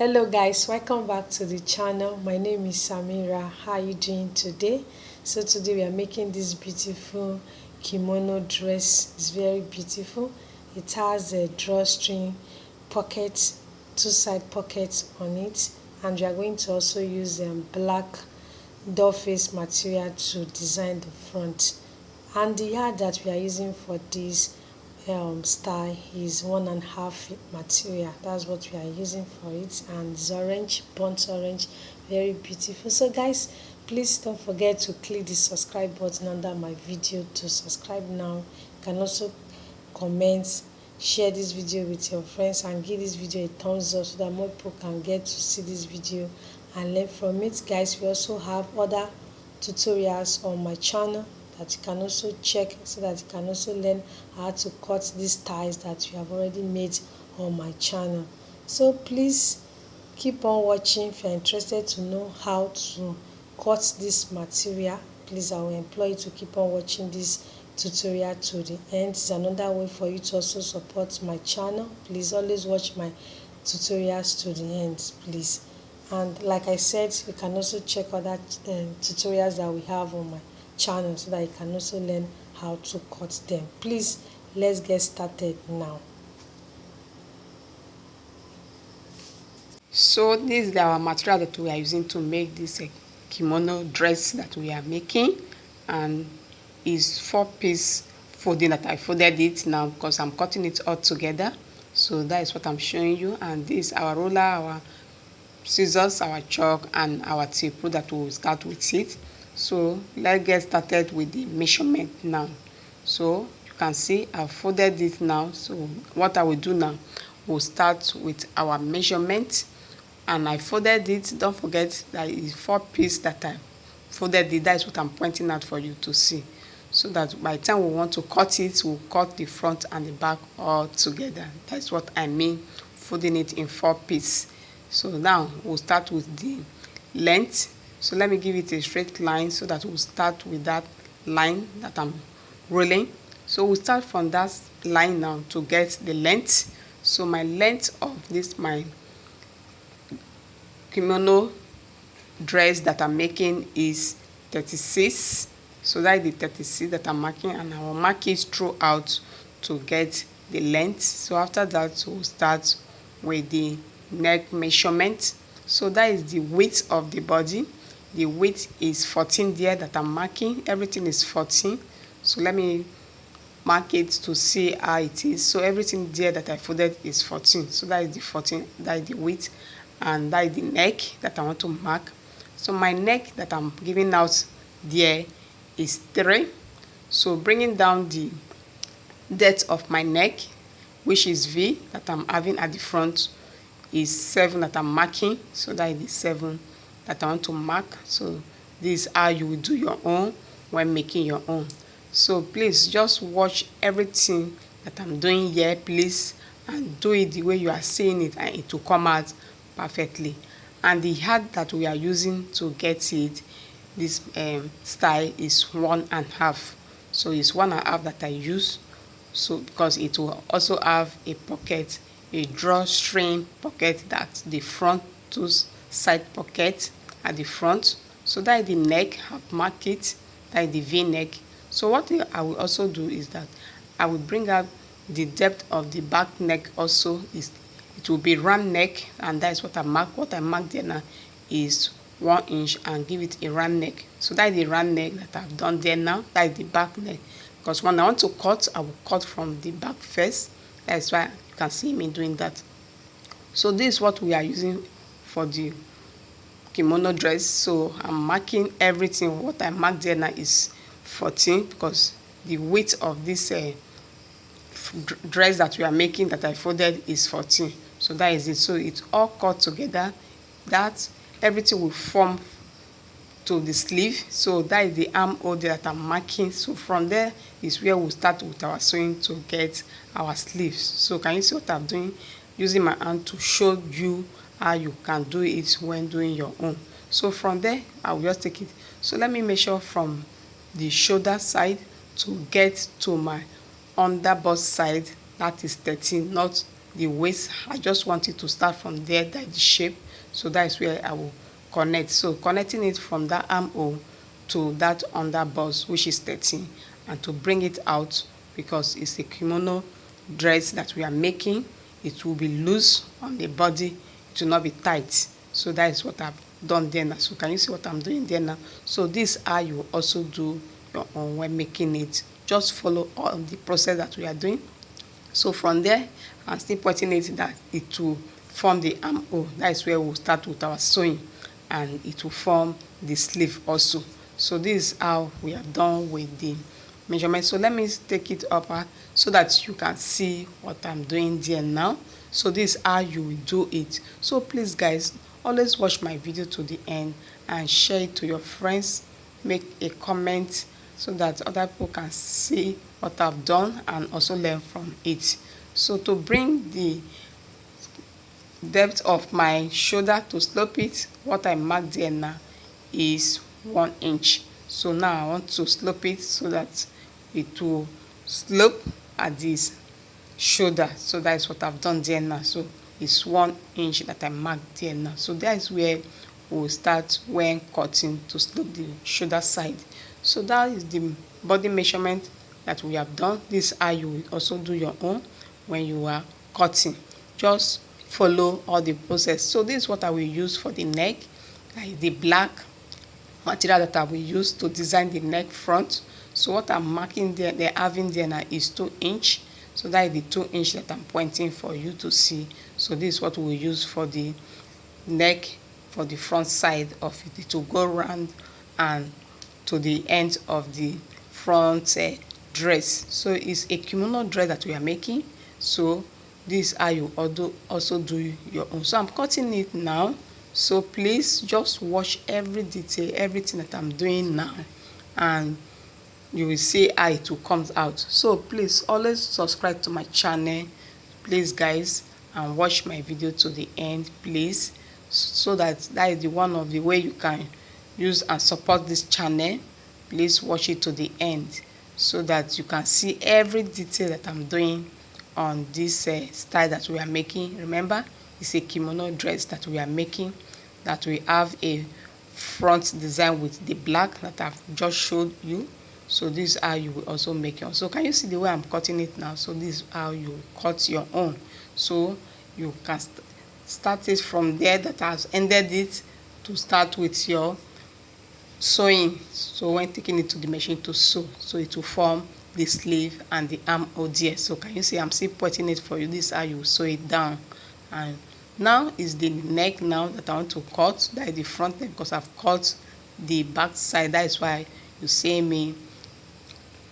Hello guys, welcome back to the channel. My name is Samira. How are you doing today? So today we are making this beautiful kimono dress. It's very beautiful. It has a drawstring pocket, two side pockets on it, and we are going to also use black doll face material to design the front. And the yard that we are using for this style is 1.5 material. That's what we are using for it, and it's orange, burnt orange, very beautiful. So guys, please don't forget to click the subscribe button under my video to subscribe now. You can also comment, share this video with your friends, and give this video a thumbs up so that more people can get to see this video and learn from it. Guys, we also have other tutorials on my channel that you can also check, so that you can also learn how to cut these ties that you have already made on my channel. So please keep on watching. If you're interested to know how to cut this material, please, I will implore you to keep on watching this tutorial to the end. It's another way for you to also support my channel. Please always watch my tutorials to the end, please. And like I said, you can also check other tutorials that we have on my channel so that you can also learn how to cut them. Please, let's get started now. So this is our material that we are using to make this kimono dress that we are making, and is 4-piece folding that I folded it now because I'm cutting it all together. So that is what I'm showing you, and this is our roller, our scissors, our chalk, and our tape that we will start with it. So let's get started with the measurement now. So you can see I've folded it now. So what I will do now, we'll start with our measurement, and I folded it. Don't forget that it's 4-piece that I folded it. That is what I'm pointing out for you to see, so that by the time we want to cut it, we'll cut the front and the back all together. That's what I mean folding it in 4-piece. So now we'll start with the length. So let me give it a straight line so that we'll start with that line that I'm rolling. So we'll start from that line now to get the length. So my length of this, my kimono dress that I'm making, is 36. So that is the 36 that I'm marking, and I will mark it throughout to get the length. So after that, we'll start with the neck measurement. So that is the width of the body. The width is 14 there that I'm marking. Everything is 14. So let me mark it to see how it is. So everything there that I folded is 14. So that is the 14, that is the width, and that is the neck that I want to mark. So my neck that I'm giving out there is 3. So bringing down the depth of my neck, which is V, that I'm having at the front, is 7 that I'm marking. So that is the 7 that I want to mark. So this is how you will do your own when making your own. So please just watch everything that I'm doing here, please, and do it the way you are seeing it, and it will come out perfectly. And the yard that we are using to get it, this style, is 1.5. So it's 1.5 that I use. So because it will also have a pocket, a drawstring pocket, that the front two side pocket at the front. So that is the neck. I've marked it. That is the V neck. So what I will also do is that I will bring out the depth of the back neck also. It will be round neck, and that is what I mark. What I marked there now is 1 inch, and give it a round neck. So that is the round neck that I've done there now. That is the back neck, because when I want to cut, I will cut from the back first. That's why you can see me doing that. So this is what we are using for the kimono dress. So I'm marking everything. What I marked there now is 14, because the width of this dress that we are making that I folded is 14. So that is it. So it's all cut together. That everything will form to the sleeve. So that is the armhole that I'm marking. So from there is where we'll start with our sewing to get our sleeves. So can you see what I'm doing? Using my hand to show you how you can do it when doing your own. So from there, I will just take it. So let me measure from the shoulder side to get to my under bust side. That is 13, not the waist. I just want it to start from there, that is the shape. So that is where I will connect. So connecting it from that armhole to that under bust, which is 13, and to bring it out, because it's a kimono dress that we are making, it will be loose on the body, it will not be tight. So that is what I've done there now. So can you see what I'm doing there now? So this is how you also do your own when making it. Just follow all the process that we are doing. So from there, I'm still pointing it that it will form the armhole. That is where we'll start with our sewing, and it will form the sleeve also. So this is how we are done with the measurement. So let me take it up so that you can see what I'm doing there now. So this is how you will do it. So please guys, always watch my video to the end and share it to your friends. Make a comment so that other people can see what I've done and also learn from it. So to bring the depth of my shoulder to slope it, what I marked there now is 1 inch. So now I want to slope it so that it will slope at this shoulder. So that is what I've done there now. So it's 1 inch that I marked there now. So that is where we'll start when cutting to slope the shoulder side. So that is the body measurement that we have done. This is how you will also do your own when you are cutting. Just follow all the process. So this is what I will use for the neck, like the black material that I will use to design the neck front. So what I'm marking there, they're having there now is 2 inch. So that is the 2 inch that I'm pointing for you to see. So this is what we will use for the neck, for the front side of it, to go round and to the end of the front dress. So it's a kimono dress that we are making. So this is how you also do your own. So I'm cutting it now. So please just watch every detail, everything that I'm doing now, and you will see how it will come out. So please always subscribe to my channel, please guys, and watch my video to the end, please, so that is the one of the way you can use and support this channel. Please watch it to the end so that you can see every detail that I'm doing on this style that we are making. Remember, it's a kimono dress that we are making, that we have a front design with the black that I've just showed you. So this is how you will also make it. So can you see the way I'm cutting it now? So this is how you cut your own. So you can start it from there that has ended it, to start with your sewing. So when taking it to the machine to sew, so it will form the sleeve and the armhole there. So can you see I'm still putting it for you? This is how you sew it down. And now is the neck now that I want to cut. That is the front neck, because I've cut the back side. That is why you see me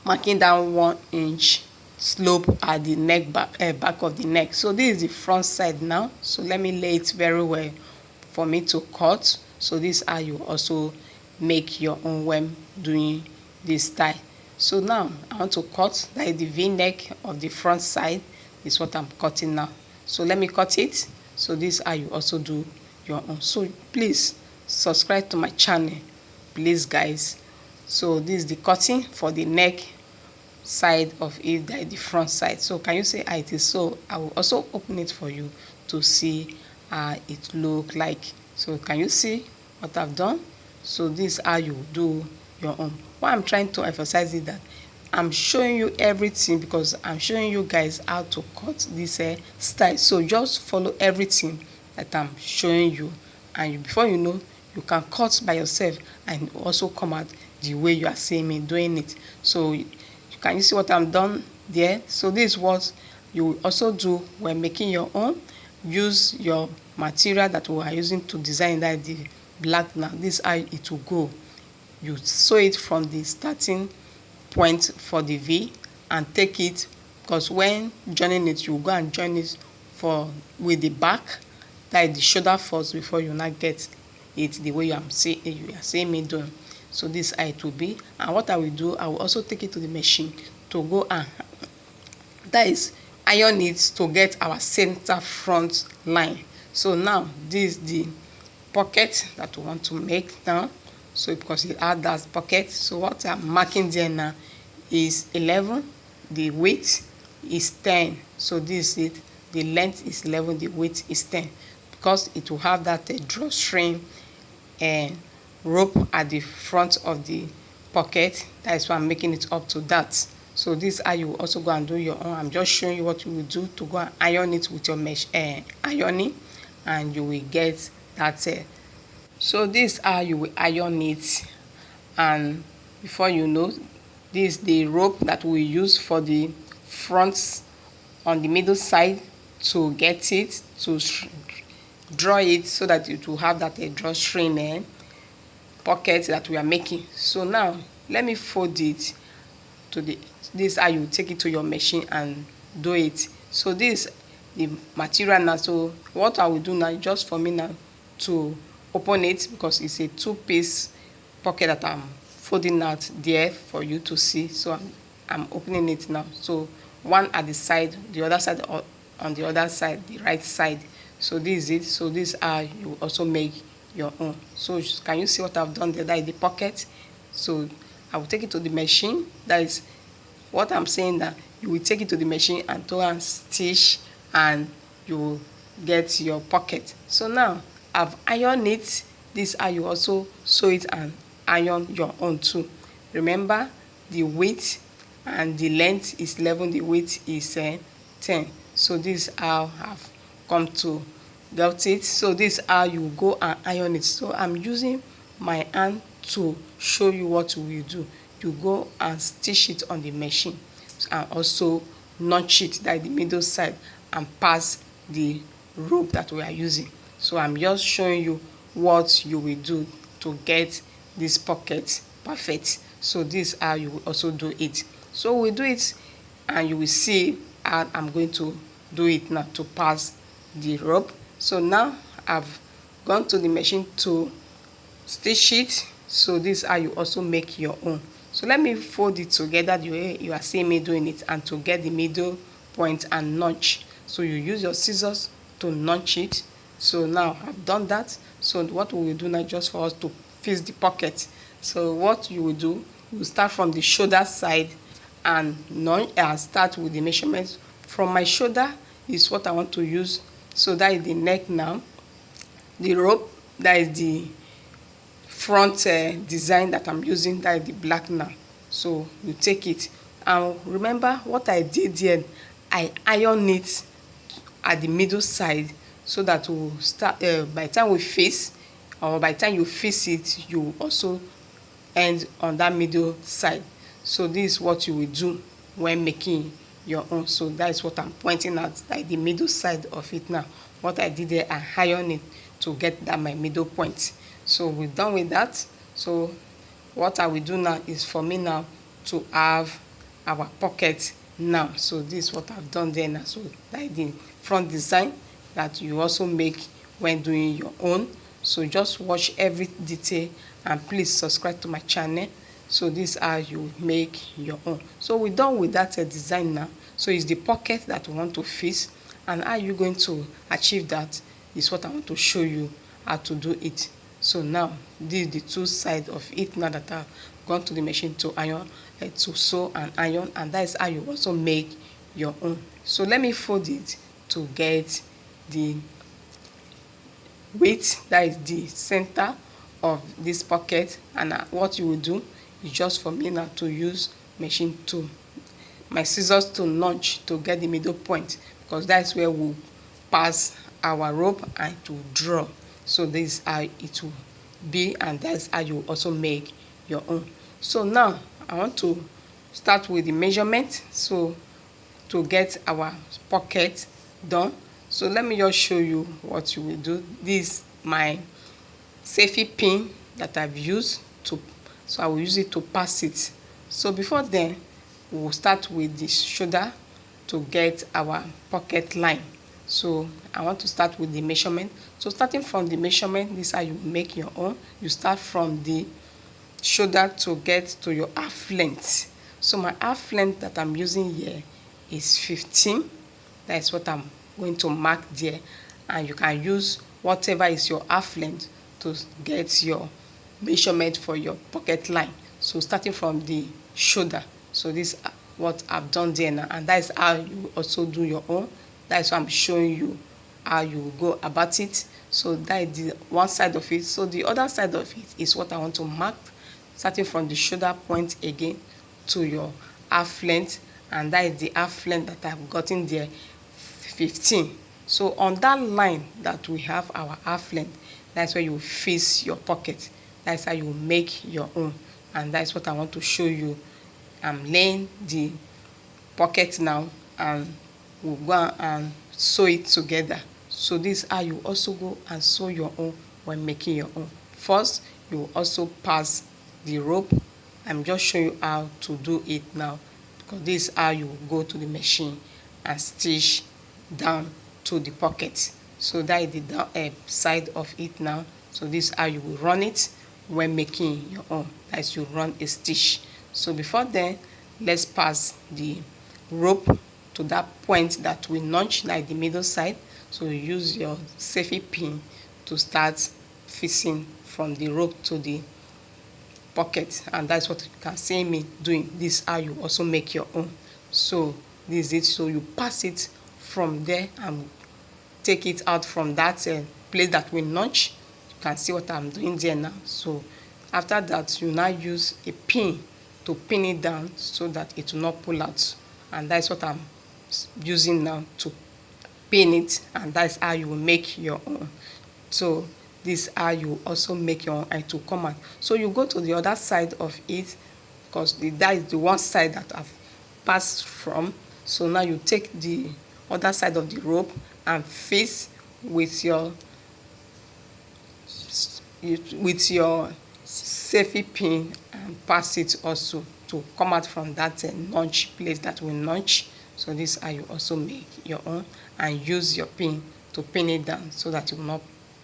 marking down 1 inch slope at the neck back of the neck. So this is the front side now. So let me lay it very well for me to cut. So this is how you also make your own when doing this style. So now I want to cut, that is the v-neck of the front side, is what I'm cutting now. So let me cut it. So this is how you also do your own. So please subscribe to my channel, please guys. So this is the cutting for the neck side of it, that is the front side. So can you see how it is? So I will also open it for you to see how it look like. So can you see what I've done? So this is how you do your own. What I'm trying to emphasize is that I'm showing you everything, because I'm showing you guys how to cut this style. So just follow everything that I'm showing you, and before you know, you can cut by yourself and also come out the way you are seeing me doing it. So can you see what I'm done there? So this is what you will also do when making your own. Use your material that we are using to design, that the black now. This is how it will go. You sew it from the starting point for the V and take it, because when joining it, you go and join it with the back, that is the shoulder first, before you now get it the way you are seeing me doing. So this is how it will be. And what I will do, I will also take it to the machine to go and, that is, iron it to get our center front line. So now this is the pocket that we want to make now. So because it has that pocket, so what I'm marking there now is 11, the width is 10. So this is it, the length is 11, the width is 10, because it will have that drawstring and rope at the front of the pocket. That is why I'm making it up to that. So this is how you will also go and do your own. I'm just showing you what you will do to go and iron it with your mesh ironing, and you will get that. So this is how you will iron it, and before you know, this is the rope that we use for the front on the middle side to get it to draw it, so that it will have that drawstring pocket that we are making. So now let me fold it to the, this is how you take it to your machine and do it. So this the material now. So what I will do now, just for me now to open it, because it's a two-piece pocket that I'm folding out there for you to see. So I'm opening it now. So one at the side, the other side on the other side, the right side. So this is it. So this is how you also make your own. So can you see what I've done there? That is the pocket. So I will take it to the machine. That is what I'm saying, that you will take it to the machine and do and stitch, and you will get your pocket. So now I've ironed it. This is how you also sew it and iron your own too. Remember, the width and the length is 11, the width is 10. So this is how I've come to get it. So this is how you go and iron it. So I'm using my hand to show you what you will do. You go and stitch it on the machine and also notch it, that the middle side, and pass the rope that we are using. So I'm just showing you what you will do to get this pocket perfect. So this is how you will also do it. So we do it, and you will see how I'm going to do it now to pass the rope. So now I've gone to the machine to stitch it. So this is how you also make your own. So let me fold it together the way you are seeing me doing it, and to get the middle point and notch. So you use your scissors to notch it. So now I've done that. So what we will do now, just for us to fix the pocket. So what you will do, you will start from the shoulder side and start with the measurements from my shoulder. Is what I want to use. So that is the neck now. The rope, that is the front design that I'm using, that is the black now. So you take it, and remember what I did here, I iron it at the middle side, so that we'll start by the time we face, or by the time you face it, you also end on that middle side. So this is what you will do when making your own. So that is what I'm pointing at, like the middle side of it now. What I did there, I iron it to get that my middle point. So we're done with that. So what I will do now is for me now to have our pocket now. So this is what I've done there now. So that is the front design that you also make when doing your own. So just watch every detail, and please subscribe to my channel. So this is how you make your own. So we're done with that design now. So it's the pocket that we want to fix, and how you going to achieve that is what I want to show you how to do it. So now this is the two sides of it now that I've gone to the machine to iron, to sew and iron, and that is how you also make your own. So let me fold it to get the width, that is the center of this pocket. And what you will do is just for me now to use machine tool, my scissors, to notch to get the middle point, because that's where we'll pass our rope and to draw. So this is how it will be, and that's how you also make your own. So now I want to start with the measurement, so to get our pocket done. So let me just show you what you will do. This is my safety pin that I've used to, so I will use it to pass it. So before then, we will start with the shoulder to get our pocket line. So I want to start with the measurement. So starting from the measurement, this is how you make your own. You start from the shoulder to get to your half length. So my half length that I'm using here is 15. That is what I'm going to mark there, and you can use whatever is your half length to get your measurement for your pocket line. So starting from the shoulder. So this is what I've done there now, and that is how you also do your own. That is why I'm showing you how you go about it. So that is the one side of it. So the other side of it is what I want to mark, starting from the shoulder point again to your half length, and that is the half length that I've gotten there, 15. So on that line that we have our half length, that's where you face your pocket. That's how you make your own, and that's what I want to show you. I'm laying the pocket now, and we'll go and sew it together. So this is how you also go and sew your own when making your own. First, you will also pass the rope. I'm just showing you how to do it now, because this is how you go to the machine and stitch down to the pocket. So that is the down side of it now. So this is how you will run it when making your own, as you run a stitch. So before then, let's pass the rope to that point that we notch, like the middle side. So you use your safety pin to start fixing from the rope to the pocket, and that's what you can see me doing. This is how you also make your own. So this is it. So you pass it from there and take it out from that place that we notch. You can see what I'm doing there now. So after that, you now use a pin to pin it down so that it will not pull out, and that's what I'm using now to pin it, and that's how you will make your own. So this is how you also make your own, and to come out. So you go to the other side of it, because that is the one side that I've passed from. So now you take the other side of the rope and face with your safety pin, and pass it also to come out from that notch place that we notch. So this is how you also make your own, and use your pin to pin it down so that it will not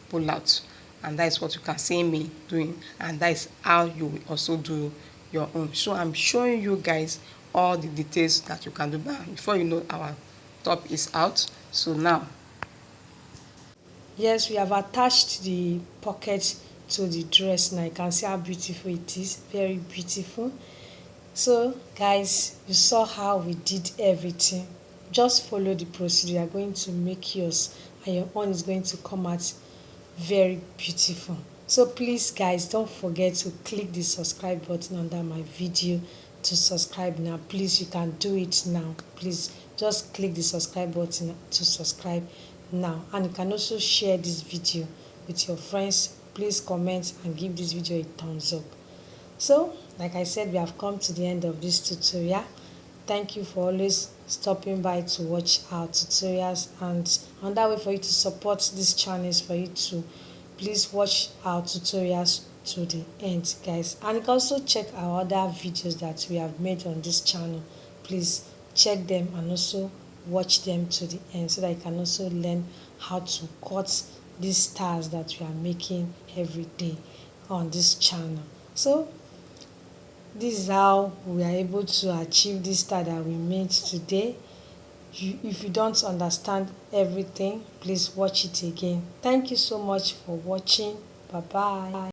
pull out, and that is what you can see me doing, and that is how you will also do your own. So I'm showing you guys all the details that you can do. Before you know, our top is out. So now, Yes, we have attached the pocket to the dress. Now you can see how beautiful it is. Very beautiful. So guys, you saw how we did everything. Just follow the procedure. You are going to make yours, and your own is going to come out very beautiful. So please guys, don't forget to click the subscribe button under my video to subscribe now. Please, you can do it now. Please just click the subscribe button to subscribe now, and you can also share this video with your friends. Please comment and give this video a thumbs up. So like I said, we have come to the end of this tutorial. Thank you for always stopping by to watch our tutorials, and another way for you to support this channel is for you to please watch our tutorials to the end, guys. And you can also check our other videos that we have made on this channel. Please check them and also watch them to the end, so that you can also learn how to cut these stars that we are making every day on this channel. So this is how we are able to achieve this star that we made today. If you don't understand everything, please watch it again. Thank you so much for watching. Bye bye.